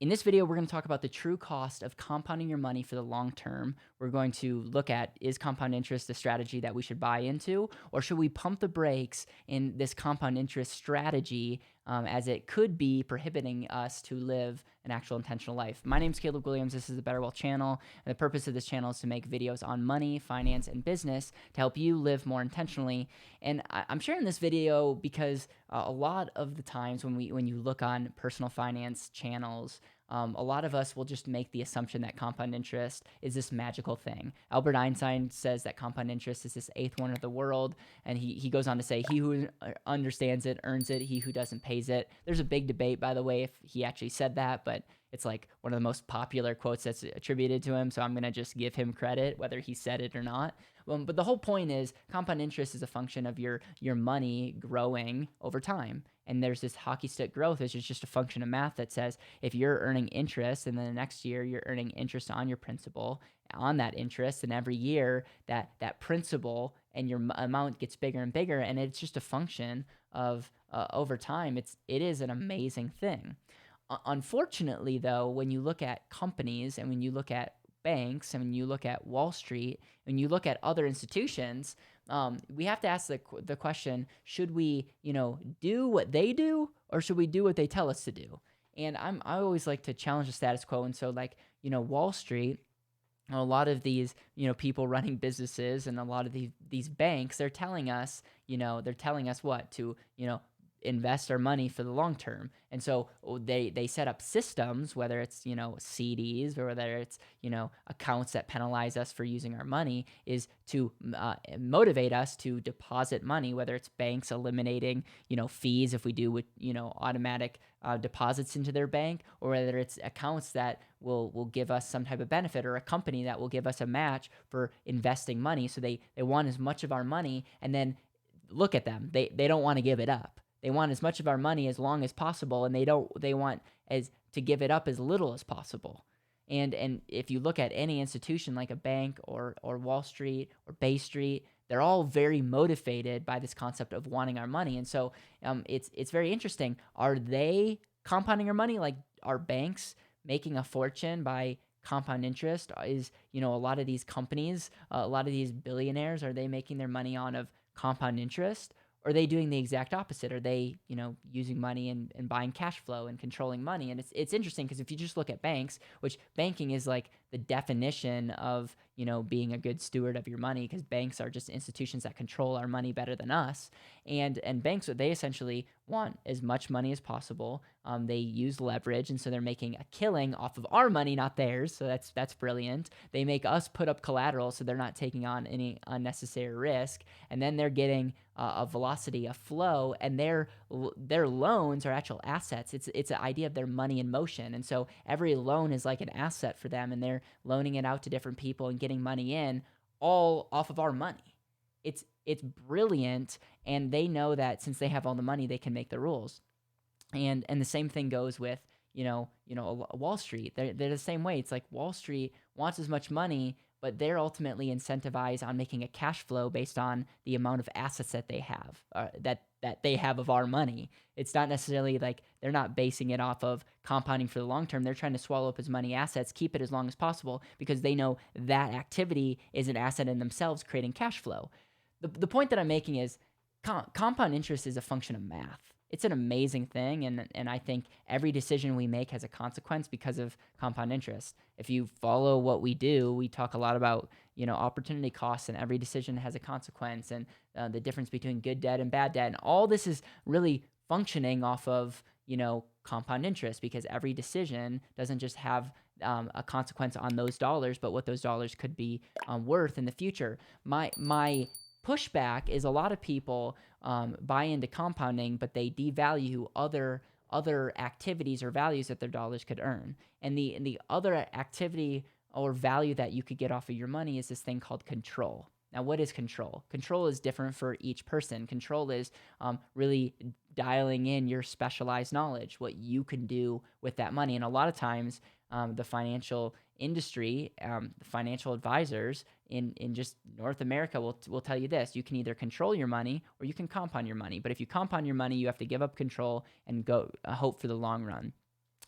In this video, we're going to talk about the true cost of compounding your money for the long term. We're going to look at, is compound interest a strategy that we should buy into, or should we pump the brakes in this compound interest strategy, as it could be prohibiting us to live an actual intentional life? My name is Caleb Guilliams. This is the BetterWealth channel, and the purpose of this channel is to make videos on money, finance, and business to help you live more intentionally. And I'm sharing this video because a lot of the times when you look on personal finance channels, a lot of us will just make the assumption that compound interest is this magical thing. Albert Einstein says that compound interest is this eighth wonder of the world, and he goes on to say, he who understands it earns it, he who doesn't pays it. There's a big debate, by the way, if he actually said that, but it's like one of the most popular quotes that's attributed to him, so I'm going to just give him credit, whether he said it or not. But the whole point is compound interest is a function of your money growing over time. And there's this hockey stick growth, which is just a function of math that says if you're earning interest and then the next year you're earning interest on your principal, on that interest, and every year that principal and your amount gets bigger and bigger, and it's just a function of over time. It is an amazing thing. Unfortunately, though, when you look at companies and when you look at banks and when you look at Wall Street and you look at other institutions, we have to ask the question: should we, do what they do, or should we do what they tell us to do? And I always like to challenge the status quo, and so Wall Street. A lot of these, people running businesses and a lot of these banks, they're telling us, what to, invest our money for the long term. And so they set up systems, whether it's, CDs or whether it's, accounts that penalize us for using our money, is to motivate us to deposit money, whether it's banks eliminating, fees if we do with, automatic deposits into their bank, or whether it's accounts that will give us some type of benefit, or a company that will give us a match for investing money. So they want as much of our money, and then look at them. They don't want to give it up. They want as much of our money as long as possible, and they want as to give it up as little as possible. And if you look at any institution like a bank or Wall Street or Bay Street, they're all very motivated by this concept of wanting our money. And so it's very interesting. Are they compounding our money? Like, are banks making a fortune by compound interest? Is, a lot of these companies, a lot of these billionaires, are they making their money on of compound interest? Or are they doing the exact opposite? Are they, using money and buying cash flow and controlling money? And it's interesting because if you just look at banks, which banking is like the definition of, being a good steward of your money, because banks are just institutions that control our money better than us. And banks, they essentially want as much money as possible. They use leverage, and so they're making a killing off of our money, not theirs. So that's brilliant. They make us put up collateral, so they're not taking on any unnecessary risk, and then they're getting a velocity, a flow, and their loans are actual assets. It's an idea of their money in motion, and so every loan is like an asset for them, and they're loaning it out to different people and getting money in, all off of our money. It's brilliant, and they know that since they have all the money, they can make the rules. And the same thing goes with Wall Street. They're the same way. It's like Wall Street wants as much money, but they're ultimately incentivized on making a cash flow based on the amount of assets that they have, that they have of our money. It's not necessarily like they're not basing it off of compounding for the long term. They're trying to swallow up as many assets, keep it as long as possible, because they know that activity is an asset in themselves, creating cash flow. The point that I'm making is compound interest is a function of math. It's an amazing thing, and I think every decision we make has a consequence because of compound interest. If you follow what we do, we talk a lot about opportunity costs, and every decision has a consequence, and the difference between good debt and bad debt, and all this is really functioning off of compound interest, because every decision doesn't just have a consequence on those dollars, but what those dollars could be worth in the future. My pushback is a lot of people buy into compounding, but they devalue other activities or values that their dollars could earn. And the other activity or value that you could get off of your money is this thing called control. Now, what is control? Control is different for each person. Control is really dialing in your specialized knowledge, what you can do with that money. And a lot of times, the financial industry, the financial advisors in just North America will tell you this: you can either control your money or you can compound your money. But if you compound your money, you have to give up control and go hope for the long run.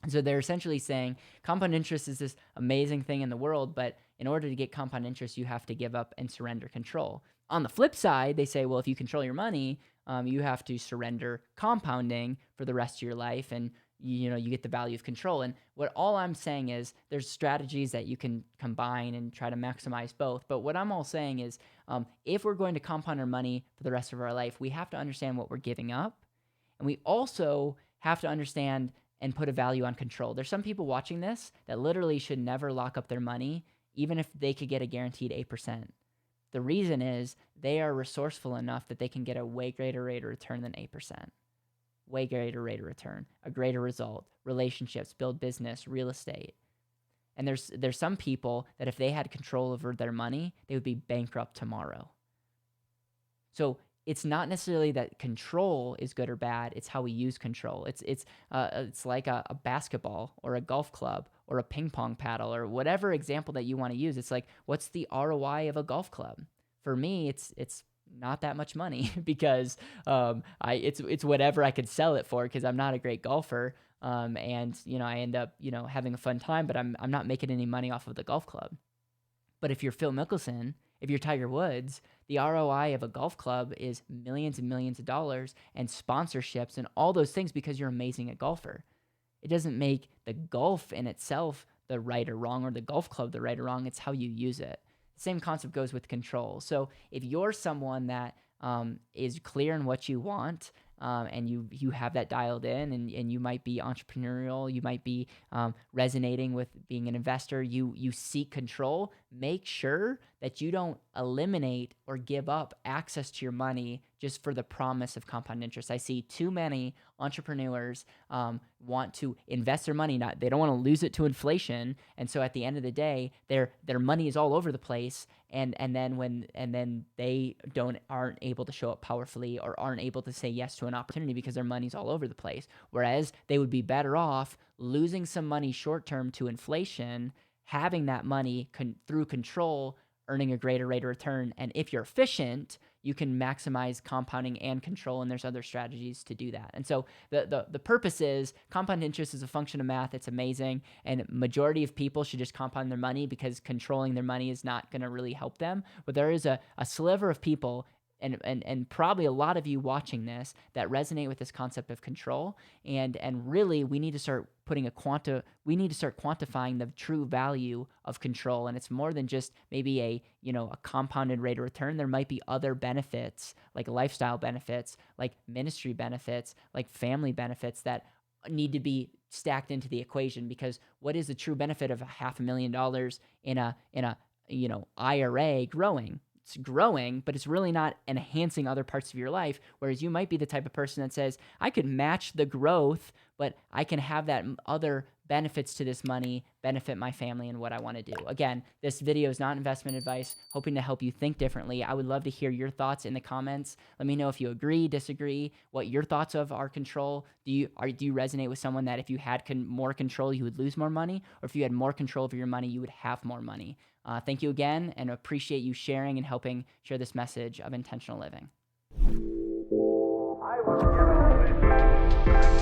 So they're essentially saying compound interest is this amazing thing in the world, but in order to get compound interest, you have to give up and surrender control. On the flip side, they say, well, if you control your money, you have to surrender compounding for the rest of your life, and you get the value of control. And what all I'm saying is there's strategies that you can combine and try to maximize both. But what I'm all saying is, if we're going to compound our money for the rest of our life, we have to understand what we're giving up, and we also have to understand and put a value on control. There's some people watching this that literally should never lock up their money, even if they could get a guaranteed 8%. The reason is they are resourceful enough that they can get a way greater rate of return than 8%. Way greater rate of return, a greater result, relationships, build business, real estate. And there's some people that if they had control over their money, they would be bankrupt tomorrow. So it's not necessarily that control is good or bad. It's how we use control. It's like a basketball or a golf club or a ping pong paddle or whatever example that you want to use. It's like, what's the ROI of a golf club? For me, it's not that much money because it's whatever I could sell it for because I'm not a great golfer. And I end up having a fun time, but I'm not making any money off of the golf club. But if you're Phil Mickelson, if you're Tiger Woods, the ROI of a golf club is millions and millions of dollars and sponsorships and all those things because you're amazing at golfer. It doesn't make the golf in itself the right or wrong or the golf club the right or wrong. It's how you use it. The same concept goes with control. So if you're someone that is clear in what you want, and you have that dialed in, and you might be entrepreneurial, you might be resonating with being an investor, you seek control, make sure that you don't eliminate or give up access to your money just for the promise of compound interest. I see too many entrepreneurs want to invest their money, they don't want to lose it to inflation, and so at the end of the day, their money is all over the place, and then they aren't able to show up powerfully or aren't able to say yes to an opportunity because their money's all over the place. Whereas they would be better off losing some money short term to inflation, having that money through control, earning a greater rate of return. And if you're efficient, you can maximize compounding and control, and there's other strategies to do that. And so the purpose is compound interest is a function of math. It's amazing, and majority of people should just compound their money because controlling their money is not going to really help them. But there is a sliver of people, and probably a lot of you watching this, that resonate with this concept of control, and really we need to start quantifying the true value of control. And it's more than just maybe a compounded rate of return. There might be other benefits, like lifestyle benefits, like ministry benefits, like family benefits that need to be stacked into the equation. Because what is the true benefit of $500,000 in a IRA growing? It's growing, but it's really not enhancing other parts of your life. Whereas you might be the type of person that says, I could match the growth, but I can have that other benefits to this money benefit my family and what I want to do. Again, this video is not investment advice, hoping to help you think differently. I would love to hear your thoughts in the comments. Let me know if you agree, disagree, what your thoughts of our control. Do you resonate with someone that if you had more control, you would lose more money? Or if you had more control over your money, you would have more money? Thank you again, and appreciate you sharing and helping share this message of intentional living. I was given a vision.